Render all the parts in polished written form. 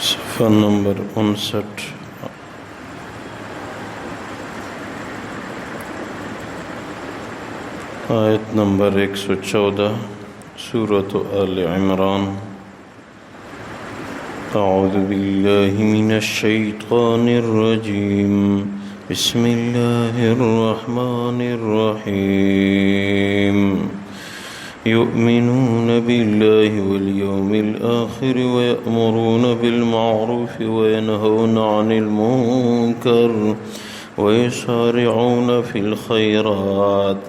صفحہ نمبر 59 آیت نمبر 114 سورۃ آل عمران۔ اعوذ باللہ من الشیطان الرجیم، بسم اللہ الرحمن الرحیم۔ یؤمنون باللہ والیوم الآخر ویأمرون بالمعروف وینہون عن المنکر ویسارعون فی الخیرات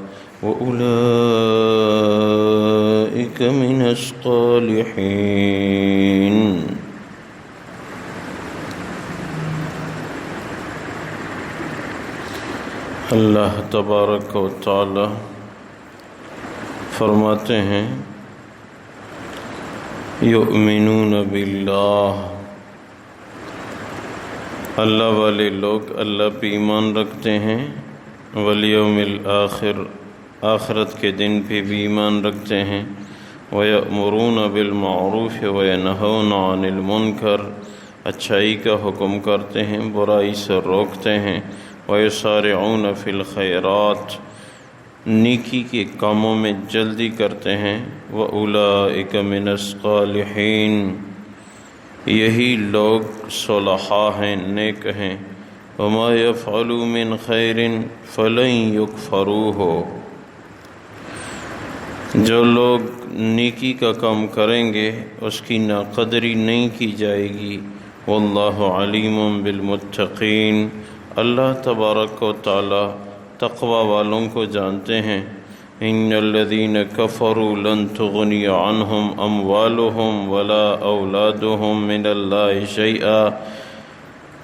وَأُولَئِكَ مِنَ الصَّالِحِينَ۔ اللہ تبارک و تعالی فرماتے ہیں یؤمنون باللہ، اللہ والے لوگ اللہ پہ ایمان رکھتے ہیں، والیوم الآخر، آخرت کے دن پہ بھی ایمان رکھتے ہیں، وَيَأْمُرُونَ بِالْمَعْرُوفِ وَيَنْهَوْنَ عَنِ الْمُنْكَرِ، اچھائی کا حکم کرتے ہیں، برائی سے روکتے ہیں، وَيُسَارِعُونَ فِي الْخَيْرَاتِ، نیکی کے کاموں میں جلدی کرتے ہیں، وَأُولَئِكَ مِنَ الصَّالِحِينَ، یہی لوگ صلحاء ہیں، نیک ہیں، وَمَا يَفْعَلُوا مِنْ خَيْرٍ فَلَنْ يُكْفَرُوهُ، جو لوگ نیکی کا کام کریں گے اس کی ناقدری نہیں کی جائے گی، واللہ علیم بالمتقین، اللہ تبارک و تعالی تقوی والوں کو جانتے ہیں۔ ان الذین کفروا لن تغنی عنہم اموالہم ولا اولادہم من اللہ شیئا،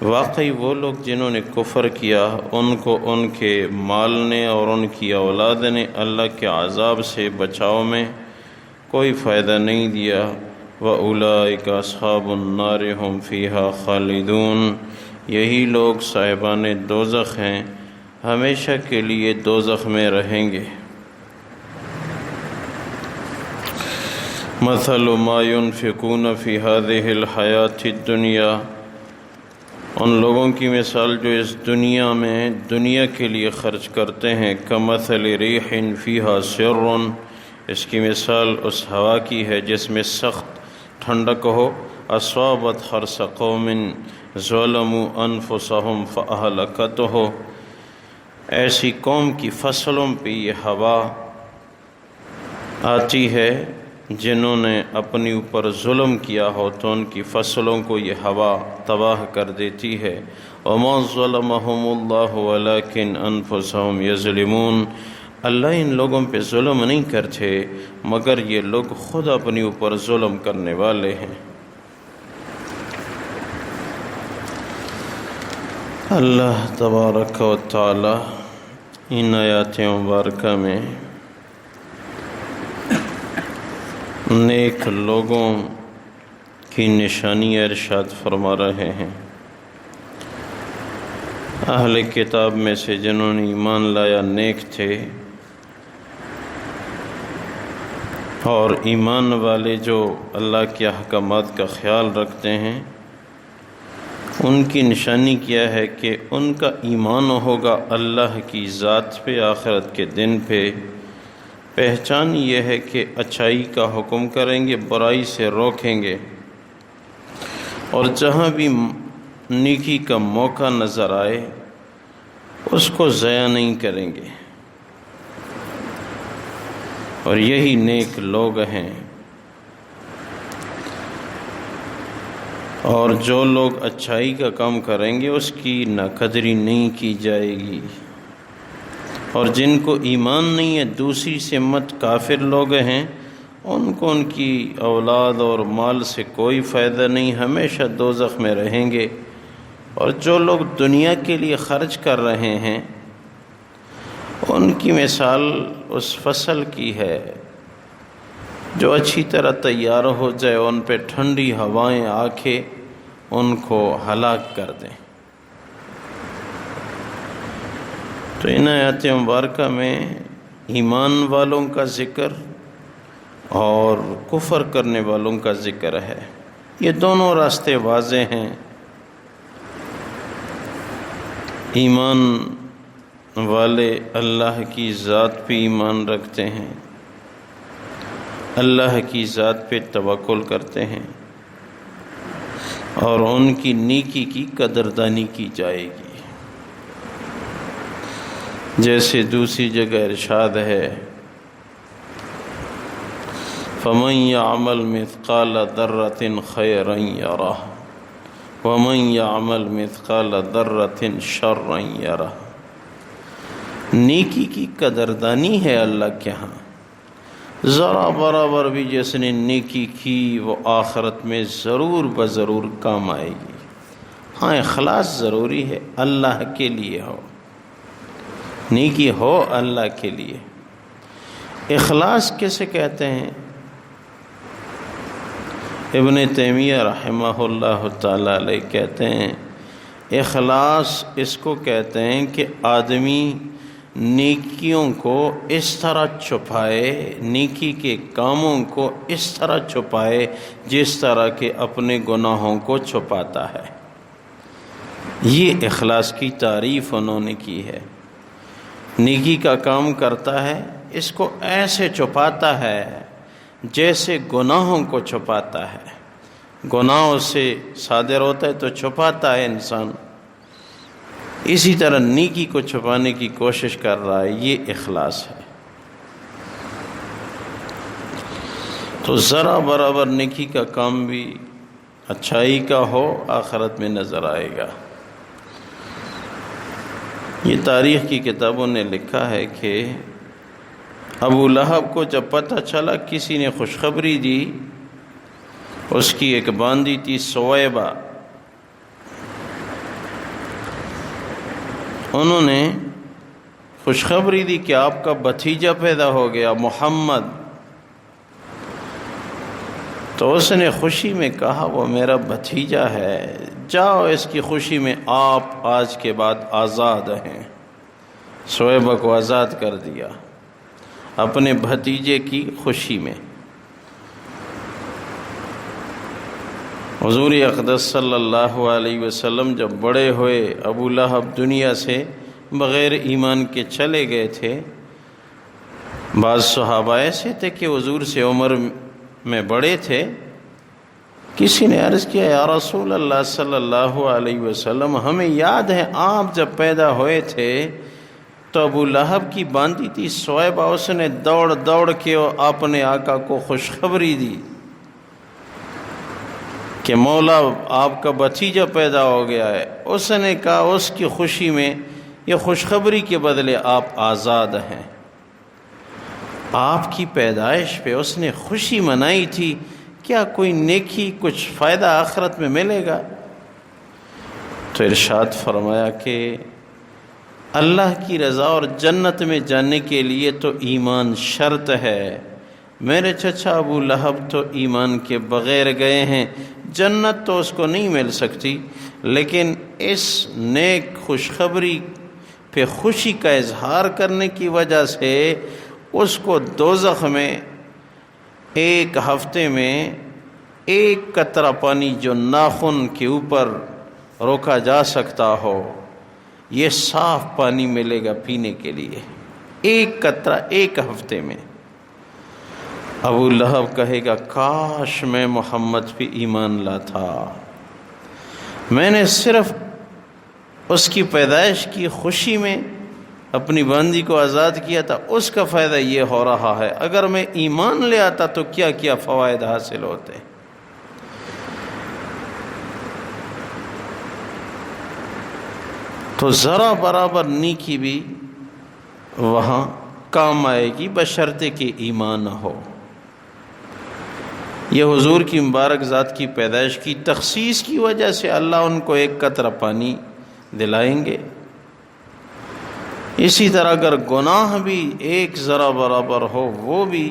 واقعی وہ لوگ جنہوں نے کفر کیا ان کو ان کے مال نے اور ان کی اولاد نے اللہ کے عذاب سے بچاؤ میں کوئی فائدہ نہیں دیا، وَأُولَئِكَ أَصْحَابُ النَّارِ هُمْ فِيهَا خَالِدُونَ، یہی لوگ صاحبان دوزخ ہیں، ہمیشہ کے لیے دوزخ میں رہیں گے۔ مَثَلُ مَا يُنْفِقُونَ فِي هَذِهِ الْحَيَاةِ الدُّنْيَا، ان لوگوں کی مثال جو اس دنیا میں دنیا کے لیے خرچ کرتے ہیں، کمثل ریح فیہا سر، اس کی مثال اس ہوا کی ہے جس میں سخت ٹھنڈک ہو، اصابت حرث قوم ظلموا انفسہم فاہلکتہ، ایسی قوم کی فصلوں پہ یہ ہوا آتی ہے جنہوں نے اپنی اوپر ظلم کیا ہو تو ان کی فصلوں کو یہ ہوا تباہ کر دیتی ہے، وَمَا ظَلَمَهُمُ اللَّهُ وَلَكِنْ أَنفُسَهُمْ يَظْلِمُونَ، اللہ ان لوگوں پہ ظلم نہیں کرتے مگر یہ لوگ خود اپنی اوپر ظلم کرنے والے ہیں۔ اللہ تبارک و تعالی ان آیات مبارکہ میں نیک لوگوں کی نشانی ارشاد فرما رہے ہیں۔ اہل کتاب میں سے جنہوں نے ایمان لایا نیک تھے، اور ایمان والے جو اللہ کے احکامات کا خیال رکھتے ہیں ان کی نشانی کیا ہے کہ ان کا ایمان ہوگا اللہ کی ذات پہ، آخرت کے دن پہ۔ پہچان یہ ہے کہ اچھائی کا حکم کریں گے، برائی سے روکیں گے، اور جہاں بھی نیکی کا موقع نظر آئے اس کو ضائع نہیں کریں گے، اور یہی نیک لوگ ہیں۔ اور جو لوگ اچھائی کا کام کریں گے اس کی ناقدری نہیں کی جائے گی، اور جن کو ایمان نہیں ہے دوسری سمت کافر لوگ ہیں، ان کو ان کی اولاد اور مال سے کوئی فائدہ نہیں، ہمیشہ دوزخ میں رہیں گے۔ اور جو لوگ دنیا کے لیے خرچ کر رہے ہیں ان کی مثال اس فصل کی ہے جو اچھی طرح تیار ہو جائے، ان پہ ٹھنڈی ہوائیں آ کے ان کو ہلاک کر دیں۔ تو ان آیات مبارکہ میں ایمان والوں کا ذکر اور کفر کرنے والوں کا ذکر ہے۔ یہ دونوں راستے واضح ہیں۔ ایمان والے اللہ کی ذات پہ ایمان رکھتے ہیں، اللہ کی ذات پہ توکل کرتے ہیں، اور ان کی نیکی کی قدردانی کی جائے گی۔ جیسے دوسری جگہ ارشاد ہے فَمَن يَعْمَلْ مِثْقَالَ ذَرَّةٍ خَيْرًا يَرَهُ وَمَن يَعْمَلْ مِثْقَالَ ذَرَّةٍ شَرًّا يَرَهُ۔ نیکی کی قدردانی ہے اللہ کے ہاں، ذرا برابر بھی جس نے نیکی کی وہ آخرت میں ضرور بضرور کام آئے گی۔ ہاں اخلاص ضروری ہے، اللہ کے لیے ہو، نیکی ہو اللہ کے لیے۔ اخلاص کسے کہتے ہیں؟ ابن تیمیہ رحمہ اللہ تعالی علیہ کہتے ہیں اخلاص اس کو کہتے ہیں کہ آدمی نیکیوں کو اس طرح چھپائے، نیکی کے کاموں کو اس طرح چھپائے جس طرح کہ اپنے گناہوں کو چھپاتا ہے۔ یہ اخلاص کی تعریف انہوں نے کی ہے۔ نیکی کا کام کرتا ہے، اس کو ایسے چھپاتا ہے جیسے گناہوں کو چھپاتا ہے۔ گناہوں سے صادر ہوتا ہے تو چھپاتا ہے انسان، اسی طرح نیکی کو چھپانے کی کوشش کر رہا ہے، یہ اخلاص ہے۔ تو ذرا برابر نیکی کا کام بھی اچھائی کا ہو، آخرت میں نظر آئے گا۔ یہ تاریخ کی کتابوں نے لکھا ہے کہ ابو لہب کو جب پتہ چلا، کسی نے خوشخبری دی، اس کی ایک باندی تھی سویبہ، انہوں نے خوشخبری دی کہ آپ کا بھتیجا پیدا ہو گیا محمد، تو اس نے خوشی میں کہا وہ میرا بھتیجا ہے، جاؤ اس کی خوشی میں آپ آج کے بعد آزاد ہیں۔ سویبہ کو آزاد کر دیا اپنے بھتیجے کی خوشی میں۔ حضور اقدس صلی اللہ علیہ وسلم جب بڑے ہوئے، ابو لہب دنیا سے بغیر ایمان کے چلے گئے تھے۔ بعض صحابہ ایسے تھے کہ حضور سے عمر میں بڑے تھے۔ کسی نے عرض کیا یا رسول اللہ صلی اللہ علیہ وسلم، ہمیں یاد ہے آپ جب پیدا ہوئے تھے تو ابو لہب کی باندی تھی سویبہ، اس نے دوڑ دوڑ کے اپنے آقا کو خوشخبری دی کہ مولا آپ کا بھتیجا پیدا ہو گیا ہے۔ اس نے کہا اس کی خوشی میں، یہ خوشخبری کے بدلے آپ آزاد ہیں۔ آپ کی پیدائش پہ اس نے خوشی منائی تھی، کیا کوئی نیکی کچھ فائدہ آخرت میں ملے گا؟ تو ارشاد فرمایا کہ اللہ کی رضا اور جنت میں جانے کے لیے تو ایمان شرط ہے۔ میرے چچا ابو لہب تو ایمان کے بغیر گئے ہیں، جنت تو اس کو نہیں مل سکتی، لیکن اس نیک خوشخبری پہ خوشی کا اظہار کرنے کی وجہ سے اس کو دوزخ میں ایک ہفتے میں ایک قطرہ پانی جو ناخن کے اوپر روکا جا سکتا ہو، یہ صاف پانی ملے گا پینے کے لیے، ایک قطرہ ایک ہفتے میں۔ ابو لہب کہے گا کاش میں محمد پہ ایمان لاتا، میں نے صرف اس کی پیدائش کی خوشی میں اپنی باندی کو آزاد کیا تھا، اس کا فائدہ یہ ہو رہا ہے، اگر میں ایمان لے آتا تو کیا کیا فوائد حاصل ہوتے۔ تو ذرا برابر نیکی بھی وہاں کام آئے گی بشرطے کہ ایمان ہو۔ یہ حضور کی مبارک ذات کی پیدائش کی تخصیص کی وجہ سے اللہ ان کو ایک قطرہ پانی دلائیں گے۔ اسی طرح اگر گناہ بھی ایک ذرا برابر ہو وہ بھی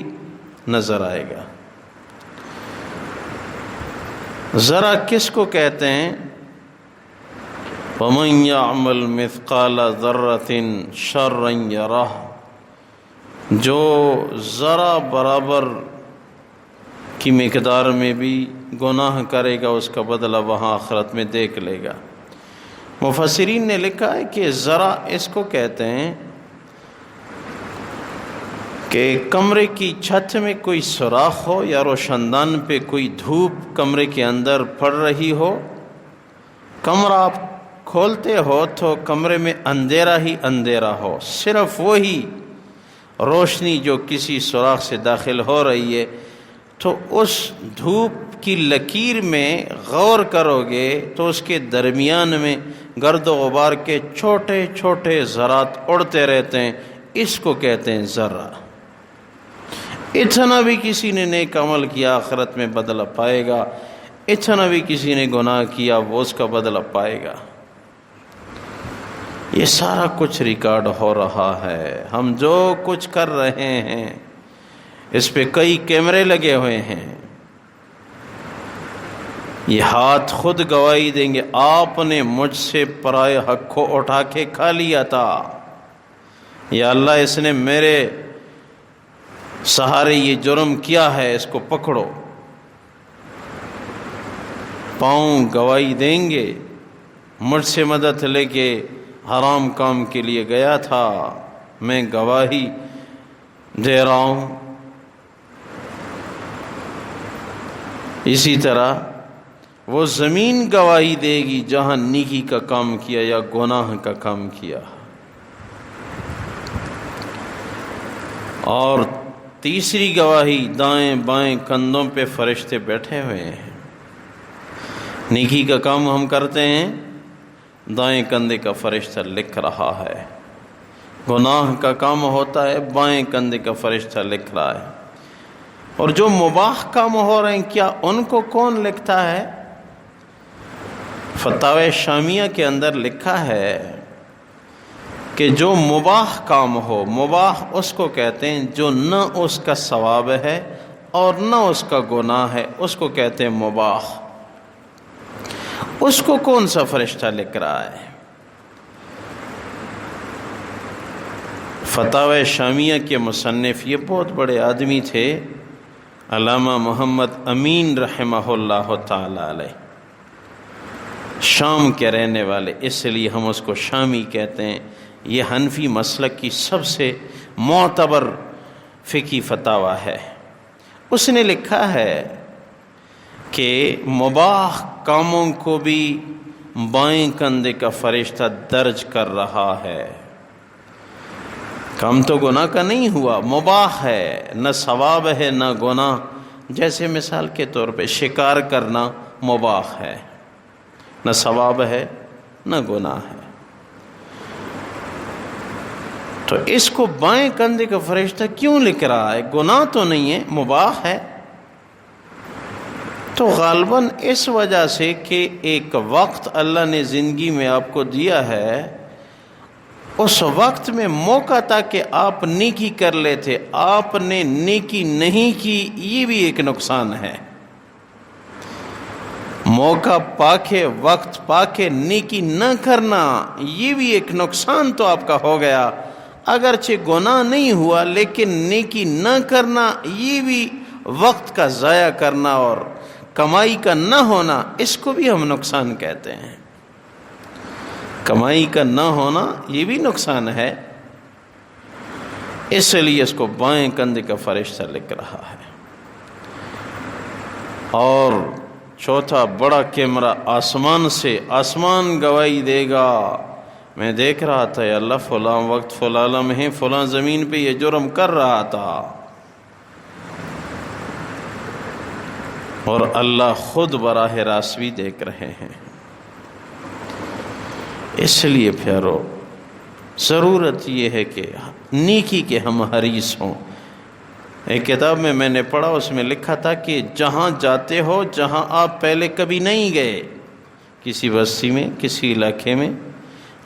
نظر آئے گا۔ ذرا کس کو کہتے ہیں؟ وَمَن يَعْمَلْ مِثْقَالَ ذَرَّةٍ شَرًّا يَرَهُ، جو ذرا برابر کی مقدار میں بھی گناہ کرے گا اس کا بدلہ وہاں آخرت میں دیکھ لے گا۔ مفسرین نے لکھا ہے کہ ذرا اس کو کہتے ہیں کہ کمرے کی چھت میں کوئی سوراخ ہو یا روشن دان پہ کوئی دھوپ کمرے کے اندر پڑ رہی ہو، کمرہ آپ کھولتے ہو تو کمرے میں اندھیرا ہی اندھیرا ہو، صرف وہی روشنی جو کسی سوراخ سے داخل ہو رہی ہے، تو اس دھوپ کی لکیر میں غور کرو گے تو اس کے درمیان میں گرد و غبار کے چھوٹے چھوٹے ذرات اڑتے رہتے ہیں، اس کو کہتے ہیں ذرہ۔ اتنا بھی کسی نے نیک عمل کیا آخرت میں بدلہ پائے گا، اتنا بھی کسی نے گناہ کیا وہ اس کا بدلہ پائے گا۔ یہ سارا کچھ ریکارڈ ہو رہا ہے، ہم جو کچھ کر رہے ہیں اس پہ کئی کیمرے لگے ہوئے ہیں۔ یہ ہاتھ خود گواہی دیں گے، آپ نے مجھ سے پرائے حق کو اٹھا کے کھا لیا تھا، یا اللہ اس نے میرے سہارے یہ جرم کیا ہے، اس کو پکڑو۔ پاؤں گواہی دیں گے، مجھ سے مدد لے کے حرام کام کے لیے گیا تھا، میں گواہی دے رہا ہوں۔ اسی طرح وہ زمین گواہی دے گی جہاں نیکی کا کام کیا یا گناہ کا کام کیا۔ اور تیسری گواہی، دائیں بائیں کندھوں پہ فرشتے بیٹھے ہوئے ہیں۔ نیکی کا کام ہم کرتے ہیں، دائیں کندھے کا فرشتہ لکھ رہا ہے، گناہ کا کام ہوتا ہے، بائیں کندھے کا فرشتہ لکھ رہا ہے۔ اور جو مباح کام ہو رہے ہیں کیا ان کو کون لکھتا ہے؟ فتاوی شامیہ کے اندر لکھا ہے کہ جو مباح کام ہو، مباح اس کو کہتے ہیں جو نہ اس کا ثواب ہے اور نہ اس کا گناہ ہے، اس کو کہتے ہیں مباح۔ اس کو کون سا فرشتہ لکھ رہا ہے؟ فتاوی شامیہ کے مصنف یہ بہت بڑے آدمی تھے، علامہ محمد امین رحمہ اللہ تعالی علیہ، شام کے رہنے والے، اس لیے ہم اس کو شامی کہتے ہیں۔ یہ حنفی مسلک کی سب سے معتبر فقہی فتاوی ہے۔ اس نے لکھا ہے کہ مباح کاموں کو بھی بائیں کندھے کا فرشتہ درج کر رہا ہے۔ کام تو گناہ کا نہیں ہوا، مباح ہے، نہ ثواب ہے نہ گناہ۔ جیسے مثال کے طور پہ شکار کرنا مباح ہے، نہ ثواب ہے نہ گناہ ہے، تو اس کو بائیں کندھے کا فرشتہ کیوں لکھ رہا ہے؟ گناہ تو نہیں ہے، مباح ہے۔ تو غالباً اس وجہ سے کہ ایک وقت اللہ نے زندگی میں آپ کو دیا ہے، اس وقت میں موقع تھا کہ آپ نیکی کر لیتے، آپ نے نیکی نہیں کی، یہ بھی ایک نقصان ہے۔ موقع پا کے، وقت پا کے نیکی نہ کرنا، یہ بھی ایک نقصان تو آپ کا ہو گیا۔ اگرچہ گناہ نہیں ہوا لیکن نیکی نہ کرنا، یہ بھی وقت کا ضائع کرنا اور کمائی کا نہ ہونا، اس کو بھی ہم نقصان کہتے ہیں۔ کمائی کا نہ ہونا یہ بھی نقصان ہے، اس لیے اس کو بائیں کندھے کا فرشتہ لکھ رہا ہے۔ اور چوتھا بڑا کیمرہ آسمان سے، آسمان گواہی دے گا، میں دیکھ رہا تھا یا اللہ فلاں وقت فلاں لمحے فلاں زمین پہ یہ جرم کر رہا تھا، اور اللہ خود براہ راست بھی دیکھ رہے ہیں۔ اس لیے پیارو، ضرورت یہ ہے کہ نیکی کے ہم حریص ہوں۔ ایک کتاب میں نے پڑھا، اس میں لکھا تھا کہ جہاں جاتے ہو جہاں آپ پہلے کبھی نہیں گئے، کسی بستی میں، کسی علاقے میں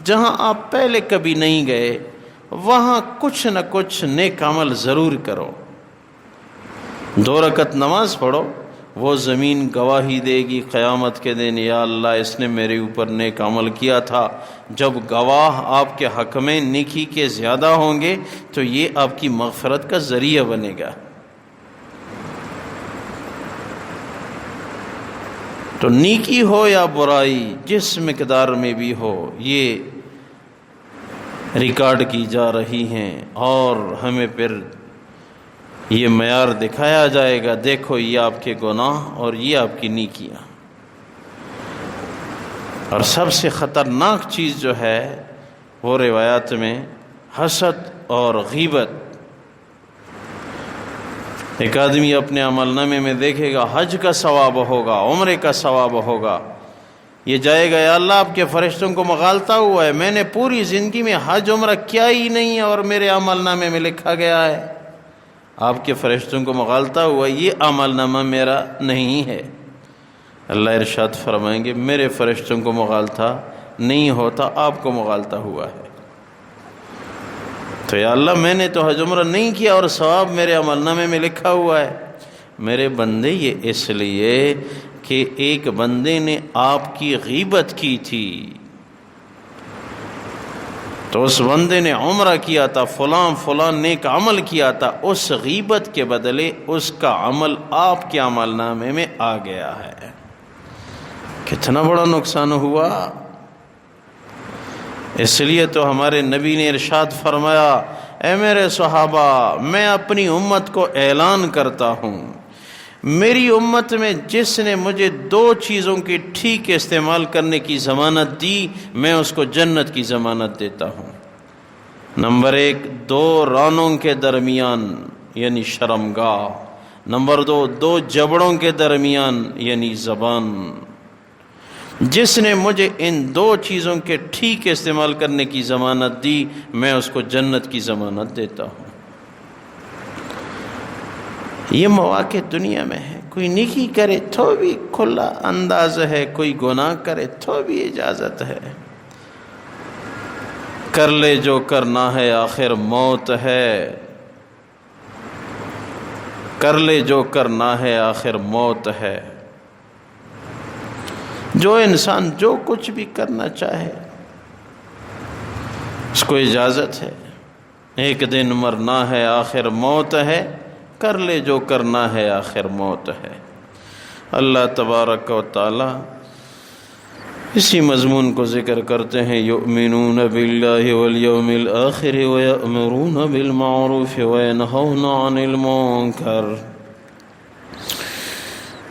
جہاں آپ پہلے کبھی نہیں گئے، وہاں کچھ نہ کچھ نیک عمل ضرور کرو۔ 2 رکعت نماز پڑھو، وہ زمین گواہی دے گی قیامت کے دن، یا اللہ اس نے میرے اوپر نیک عمل کیا تھا۔ جب گواہ آپ کے حق میں نیکی کے زیادہ ہوں گے تو یہ آپ کی مغفرت کا ذریعہ بنے گا۔ تو نیکی ہو یا برائی جس مقدار میں بھی ہو یہ ریکارڈ کی جا رہی ہیں، اور ہمیں پھر یہ معیار دکھایا جائے گا، دیکھو یہ آپ کے گناہ اور یہ آپ کی نیکیاں۔ اور سب سے خطرناک چیز جو ہے وہ روایات میں حسد اور غیبت۔ ایک آدمی اپنے عمل نامے میں دیکھے گا حج کا ثواب ہوگا، عمرے کا ثواب ہوگا، یہ جائے گا یا اللہ آپ کے فرشتوں کو مغالطا ہوا ہے، میں نے پوری زندگی میں حج عمرہ کیا ہی نہیں اور میرے عمل نامے میں لکھا گیا ہے آپ کے فرشتوں کو مغالطا ہوا، یہ عمل نامہ میرا نہیں ہے۔ اللہ ارشاد فرمائیں گے میرے فرشتوں کو مغالطا نہیں ہوتا، آپ کو مغالطا ہوا ہے۔ تو یا اللہ میں نے تو حج عمرہ نہیں کیا اور ثواب میرے عمل نامے میں لکھا ہوا ہے۔ میرے بندے یہ اس لیے کہ ایک بندے نے آپ کی غیبت کی تھی، تو اس بندے نے عمرہ کیا تھا، فلاں نیک عمل کیا تھا، اس غیبت کے بدلے اس کا عمل آپ کے عمل نامے میں آ گیا ہے۔ کتنا بڑا نقصان ہوا۔ اس لیے تو ہمارے نبی نے ارشاد فرمایا، اے میرے صحابہ میں اپنی امت کو اعلان کرتا ہوں، میری امت میں جس نے مجھے 2 چیزوں کی ٹھیک استعمال کرنے کی ضمانت دی میں اس کو جنت کی ضمانت دیتا ہوں۔ نمبر 1 2 رانوں کے درمیان یعنی شرمگاہ، نمبر 2 جبڑوں کے درمیان یعنی زبان۔ جس نے مجھے ان 2 چیزوں کے ٹھیک استعمال کرنے کی ضمانت دی میں اس کو جنت کی ضمانت دیتا ہوں۔ یہ مواقع دنیا میں ہے، کوئی نیکی کرے تو بھی کھلا انداز ہے، کوئی گناہ کرے تو بھی اجازت ہے۔ کر لے جو کرنا ہے آخر موت ہے، کر لے جو کرنا ہے آخر موت ہے۔ جو انسان جو کچھ بھی کرنا چاہے اس کو اجازت ہے، ایک دن مرنا ہے آخر موت ہے، کر لے جو کرنا ہے آخر موت ہے۔ اللہ تبارک و تعالی اسی مضمون کو ذکر کرتے ہیں، یؤمنون باللہ والیوم الآخر ویأمرون بالمعروف وینہون عن المنکر۔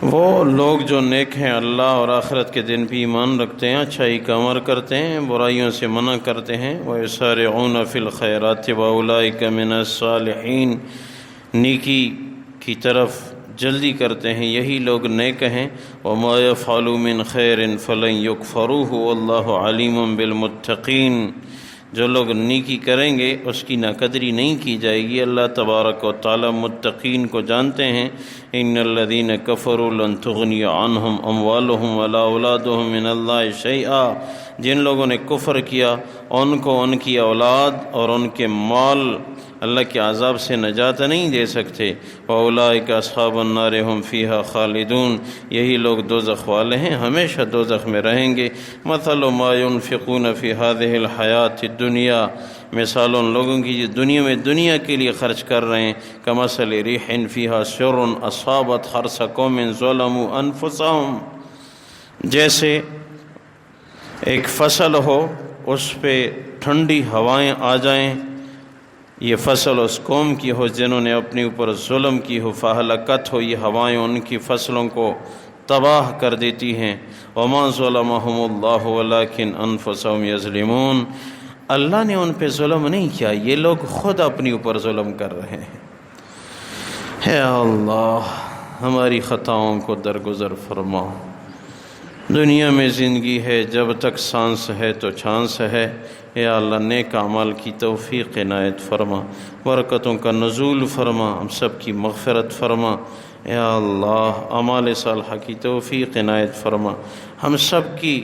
وہ لوگ جو نیک ہیں، اللہ اور آخرت کے دن بھی ایمان رکھتے ہیں، اچھائی کا عمل کرتے ہیں، برائیوں سے منع کرتے ہیں، وَيُسَارِعُونَ فِي الْخَيْرَاتِ وَأُولَٰئِكَ مِنَ الصَّالِحِينَ، نیکی کی طرف جلدی کرتے ہیں، یہی لوگ نیک ہیں۔ وَمَا يَفْعَلُوا مِنْ خَيْرٍ فَلَنْ يُكْفَرُوهُ وَاللَّهُ عَلِيمٌ بِالْمُتَّقِينَ۔ جو لوگ نیکی کریں گے اس کی ناقدری نہیں کی جائے گی، اللہ تبارک و تعالی متقین کو جانتے ہیں۔ ان الذین کفروا لن تغنی عنہم اموالہم ولا اولادہم من اللہ شیئا، جن لوگوں نے کفر کیا ان کو ان کی اولاد اور ان کے مال اللہ کے عذاب سے نجات نہیں دے سکتے۔ وَأُولَٰئِكَ أَصْحَابُ النَّارِ هُمْ فِيهَا خَالِدُونَ، یہی لوگ دوزخ والے ہیں، ہمیشہ دوزخ میں رہیں گے۔ مَثَلُ مَا يُنْفِقُونَ فِي هَٰذِهِ الْحَيَاةِ الدُّنْيَا، مثال ان لوگوں کی جو دنیا میں دنیا کے لیے خرچ کر رہے ہیں، كَمَثَلِ رِيحٍ فِيهَا شَرٌّ أَصَابَتْ حَرْثَ قَوْمٍ ظَلَمُوا أَنفُسَهُمْ، جیسے ایک فصل ہو اس پہ ٹھنڈی ہوائیں آ جائیں، یہ فصل اس قوم کی ہو جنہوں نے اپنے اوپر ظلم کی ہو، فہلکت ہو، یہ ہوائیں ان کی فصلوں کو تباہ کر دیتی ہیں۔ وما ظلمهم اللہ ولکن انفسهم یظلمون، اللہ نے ان پہ ظلم نہیں کیا، یہ لوگ خود اپنے اوپر ظلم کر رہے ہیں۔ اے اللہ ہماری خطاؤں کو درگزر فرما، دنیا میں زندگی ہے جب تک سانس ہے تو چانس ہے، یا اللہ نیک اعمال کی توفیق عنایت فرما، برکتوں کا نزول فرما، ہم سب کی مغفرت فرما، یا اللہ اعمال صالحہ کی توفیق عنایت فرما، ہم سب کی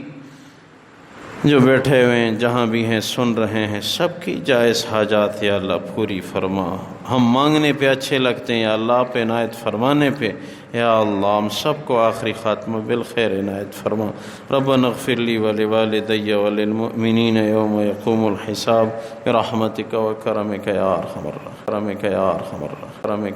جو بیٹھے ہوئے ہیں جہاں بھی ہیں سن رہے ہیں سب کی جائز حاجات یا اللہ پوری فرما، ہم مانگنے پہ اچھے لگتے ہیں یا اللہ پہ عنایت فرمانے پہ، یا اللہ ہم سب کو آخری خاتمہ بالخیر عنایت فرما۔ ربنا اغفر لی ولوالدی وللمؤمنین یوم یقوم الحساب برحمتک وکرمک یا ارحم الراحمین۔